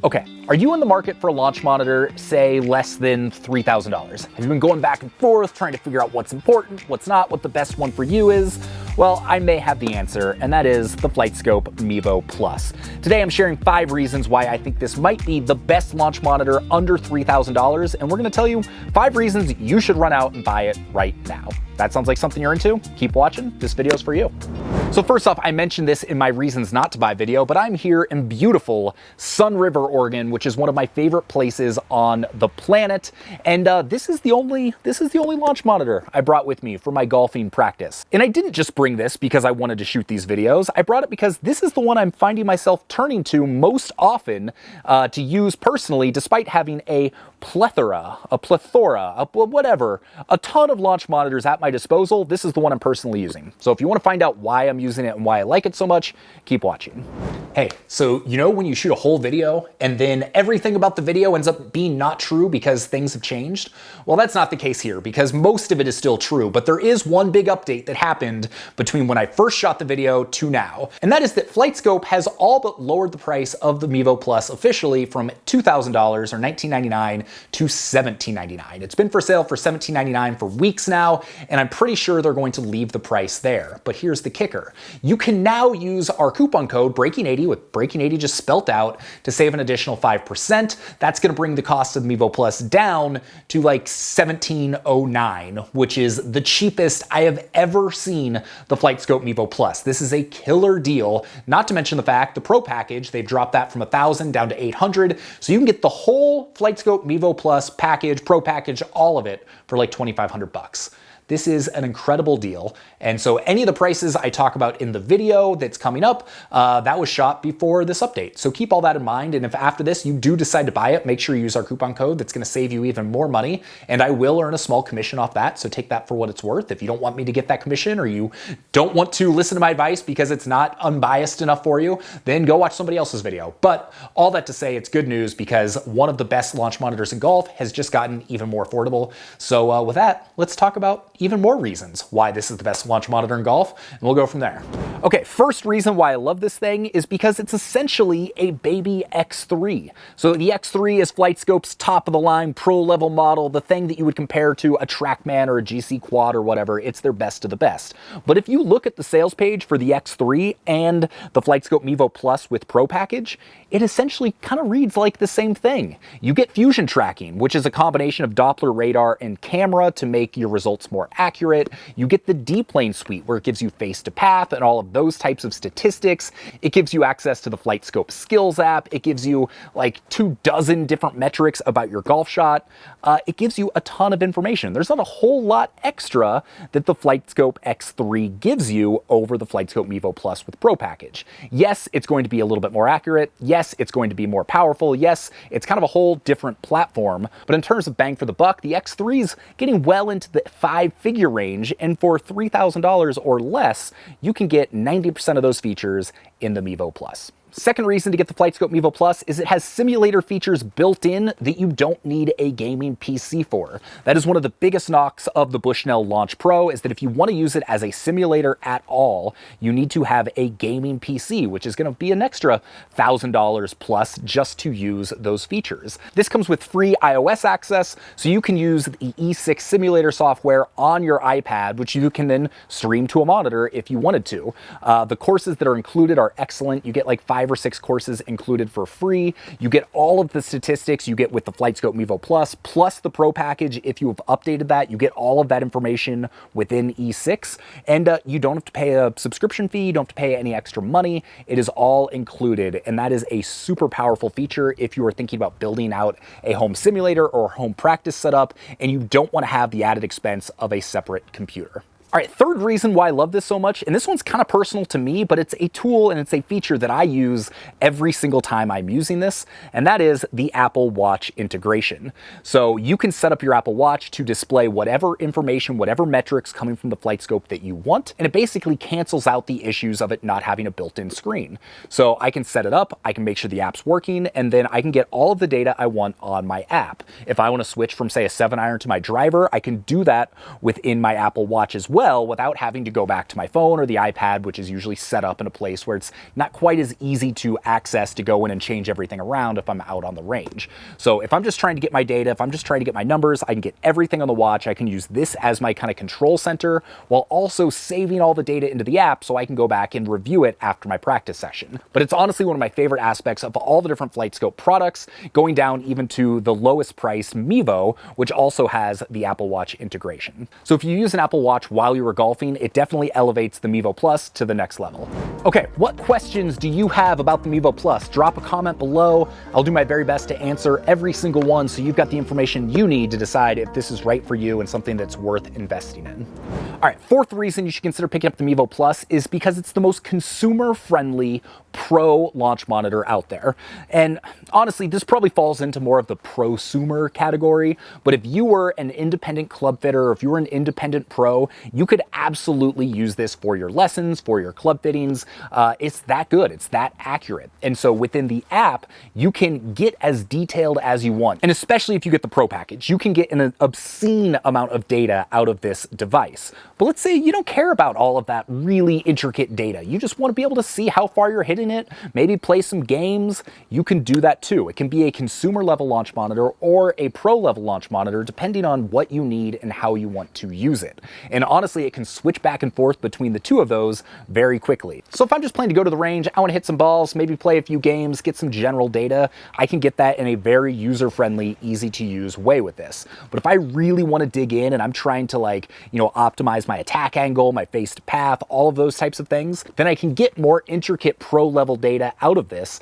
Okay, are you in the market for a launch monitor, say less than $3,000? Have you been going back and forth trying to figure out what's important, what's not, what the best one for you is? Well, I may have the answer, and that is the FlightScope Mevo Plus. Today I'm sharing 5 reasons why I think this might be the best launch monitor under $3,000, and we're gonna tell you 5 reasons you should run out and buy it right now. That sounds like something you're into? Keep watching, this video's for you. So first off, I mentioned this in my reasons not to buy video, but I'm here in beautiful Sun River, Oregon, which is one of my favorite places on the planet. And this is the only launch monitor I brought with me for my golfing practice. And I didn't just bring this because I wanted to shoot these videos. I brought it because this is the one I'm finding myself turning to most often to use personally, despite having a plethora, a ton of launch monitors at my disposal. This is the one I'm personally using. So if you want to find out why I'm using it and why I like it so much, keep watching. Hey, so you know when you shoot a whole video and then everything about the video ends up being not true because things have changed? Well, that's not the case here because most of it is still true, but there is one big update that happened between when I first shot the video to now. And that is that FlightScope has all but lowered the price of the Mevo Plus officially from $2,000 or $1,999 to $1,799. It's been for sale for $1,799 for weeks now, and I'm pretty sure they're going to leave the price there. But here's the kicker. You can now use our coupon code BREAKINGEIGHTY, with BREAKINGEIGHTY just spelt out, to save an additional 5%. That's going to bring the cost of the Mevo Plus down to like $1,709, which is the cheapest I have ever seen the FlightScope Mevo Plus. This is a killer deal, not to mention the fact the Pro package, they've dropped that from $1,000 down to $800, so you can get the whole FlightScope Mevo Plus package, Pro package, all of it for like $2,500. This is an incredible deal. And so any of the prices I talk about in the video that's coming up, that was shot before this update. So keep all that in mind. And if after this you do decide to buy it, make sure you use our coupon code. That's gonna save you even more money. And I will earn a small commission off that. So take that for what it's worth. If you don't want me to get that commission or you don't want to listen to my advice because it's not unbiased enough for you, then go watch somebody else's video. But all that to say, it's good news because one of the best launch monitors in golf has just gotten even more affordable. So with that, let's talk about even more reasons why this is the best launch monitor in golf, and we'll go from there. Okay, first reason why I love this thing is because it's essentially a baby X3. So the X3 is FlightScope's top of the line pro level model, the thing that you would compare to a TrackMan or a GC Quad or whatever. It's their best of the best. But if you look at the sales page for the X3 and the FlightScope Mevo Plus with Pro package, it essentially kind of reads like the same thing. You get fusion tracking, which is a combination of Doppler radar and camera to make your results more accurate. You get the D-Plane suite where it gives you face to path and all of those types of statistics. It gives you access to the FlightScope Skills app. It gives you like 24 different metrics about your golf shot. It gives you a ton of information. There's not a whole lot extra that the FlightScope X3 gives you over the FlightScope Mevo Plus with Pro package. Yes, it's going to be a little bit more accurate. Yes, it's going to be more powerful. Yes, it's kind of a whole different platform. But in terms of bang for the buck, the X3 is getting well into the 5-figure range, and for $3,000 or less, you can get 90% of those features in the Mevo Plus. Second reason to get the FlightScope Mevo Plus is it has simulator features built in that you don't need a gaming PC for. That is one of the biggest knocks of the Bushnell Launch Pro, is that if you want to use it as a simulator at all, you need to have a gaming PC, which is going to be an extra $1,000 plus just to use those features. This comes with free iOS access, so you can use the E6 simulator software on your iPad, which you can then stream to a monitor if you wanted to. The courses that are included are excellent. You get like 5 or 6 courses included for free. You get all of the statistics you get with the FlightScope Mevo plus the Pro package. If you have updated that, you get all of that information within E6, and you don't have to pay a subscription fee. You don't have to pay any extra money. It is all included, and that is a super powerful feature if you are thinking about building out a home simulator or home practice setup, and you don't want to have the added expense of a separate computer. All right, third reason why I love this so much, and this one's kind of personal to me, but it's a tool and it's a feature that I use every single time I'm using this, and that is the Apple Watch integration. So you can set up your Apple Watch to display whatever information, whatever metrics coming from the FlightScope that you want, and it basically cancels out the issues of it not having a built-in screen. So I can set it up, I can make sure the app's working, and then I can get all of the data I want on my app. If I want to switch from, say, a 7-iron to my driver, I can do that within my Apple Watch as well. well without having to go back to my phone or the iPad, which is usually set up in a place where it's not quite as easy to access to go in and change everything around if I'm out on the range. So if I'm just trying to get my data, if I'm just trying to get my numbers, I can get everything on the watch. I can use this as my kind of control center while also saving all the data into the app so I can go back and review it after my practice session. But it's honestly one of my favorite aspects of all the different FlightScope products, going down even to the lowest priced Mevo, which also has the Apple Watch integration. So if you use an Apple Watch while you were golfing, it definitely elevates the Mevo Plus to the next level. Okay, what questions do you have about the Mevo Plus? Drop a comment below. I'll do my very best to answer every single one so you've got the information you need to decide if this is right for you and something that's worth investing in. All right, fourth reason you should consider picking up the Mevo Plus is because it's the most consumer-friendly pro launch monitor out there. And honestly, this probably falls into more of the prosumer category, but if you were an independent club fitter or if you were an independent pro, you could absolutely use this for your lessons, for your club fittings. It's that good, it's that accurate. And so within the app, you can get as detailed as you want. And especially if you get the pro package, you can get an obscene amount of data out of this device. But let's say you don't care about all of that really intricate data. You just want to be able to see how far you're hitting it, maybe play some games. You can do that too. It can be a consumer level launch monitor or a pro level launch monitor, depending on what you need and how you want to use it. And honestly, it can switch back and forth between the two of those very quickly. So if I'm just planning to go to the range, I want to hit some balls, maybe play a few games, get some general data, I can get that in a very user-friendly, easy to use way with this. But if I really want to dig in and I'm trying to optimize my attack angle, my phased path, all of those types of things, then I can get more intricate pro level data out of this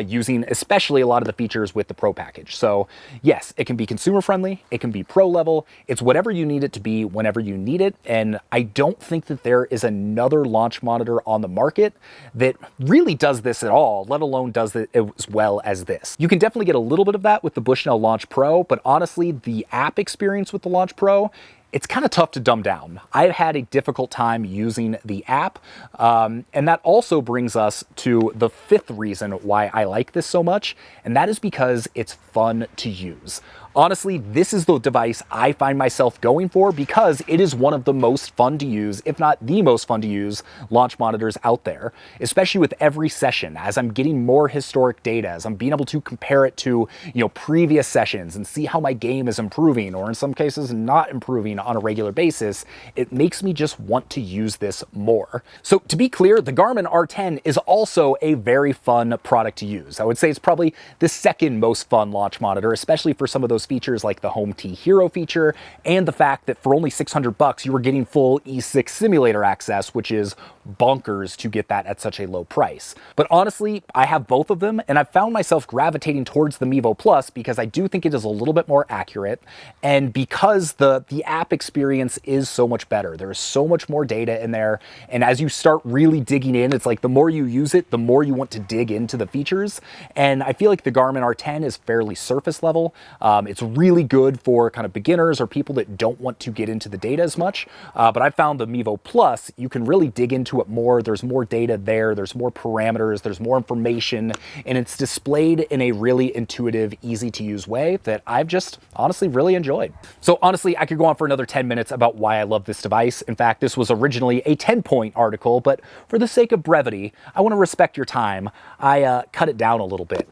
using especially a lot of the features with the pro package. So yes, it can be consumer friendly, it can be pro level, it's whatever you need it to be whenever you need it. And I don't think that there is another launch monitor on the market that really does this at all, let alone does it as well as this. You can definitely get a little bit of that with the Bushnell Launch Pro, but honestly, the app experience with the Launch Pro, it's kind of tough to dumb down. I've had a difficult time using the app, and that also brings us to the fifth reason why I like this so much, and that is because it's fun to use. Honestly, this is the device I find myself going for because it is one of the most fun to use, if not the most fun to use, launch monitors out there, especially with every session. As I'm getting more historic data, as I'm being able to compare it to, previous sessions and see how my game is improving, or in some cases not improving on a regular basis, it makes me just want to use this more. So to be clear, the Garmin R10 is also a very fun product to use. I would say it's probably the second most fun launch monitor, especially for some of those features like the Home T Hero feature and the fact that for only $600 you were getting full E6 simulator access, which is bonkers to get that at such a low price. But honestly, I have both of them and I've found myself gravitating towards the Mevo Plus because I do think it is a little bit more accurate and because the app experience is so much better. There is so much more data in there, and as you start really digging in, it's like the more you use it, the more you want to dig into the features. And I feel like the Garmin R10 is fairly surface level. It's really good for kind of beginners or people that don't want to get into the data as much. But I found the Mevo Plus, you can really dig into it more. There's more data there. There's more parameters. There's more information. And it's displayed in a really intuitive, easy to use way that I've just honestly really enjoyed. So honestly, I could go on for another 10 minutes about why I love this device. In fact, this was originally a 10-point article, but for the sake of brevity, I want to respect your time. I cut it down a little bit.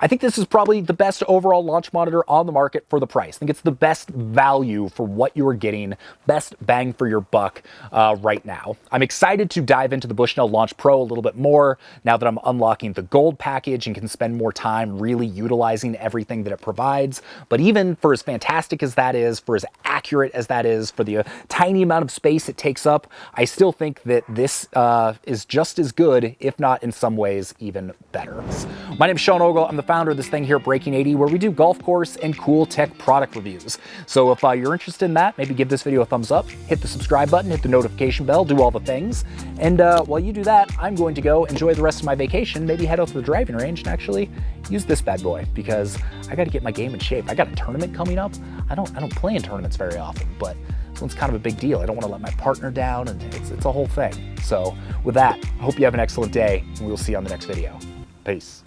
I think this is probably the best overall launch monitor on the market for the price. I think it's the best value for what you are getting, best bang for your buck right now. I'm excited to dive into the Bushnell Launch Pro a little bit more now that I'm unlocking the gold package and can spend more time really utilizing everything that it provides. But even for as fantastic as that is, for as accurate as that is, for the tiny amount of space it takes up, I still think that this is just as good, if not in some ways even better. My name is Sean Ogle. I'm the founder of this thing here at BREAKINGEIGHTY, where we do golf course and cool tech product reviews. So if you're interested in that, maybe give this video a thumbs up, hit the subscribe button, hit the notification bell, do all the things. And while you do that, I'm going to go enjoy the rest of my vacation, maybe head out to the driving range and actually use this bad boy because I got to get my game in shape. I got a tournament coming up. I don't play in tournaments very often, but this one's kind of a big deal. I don't want to let my partner down, and it's a whole thing. So with that, I hope you have an excellent day, and we'll see you on the next video. Peace.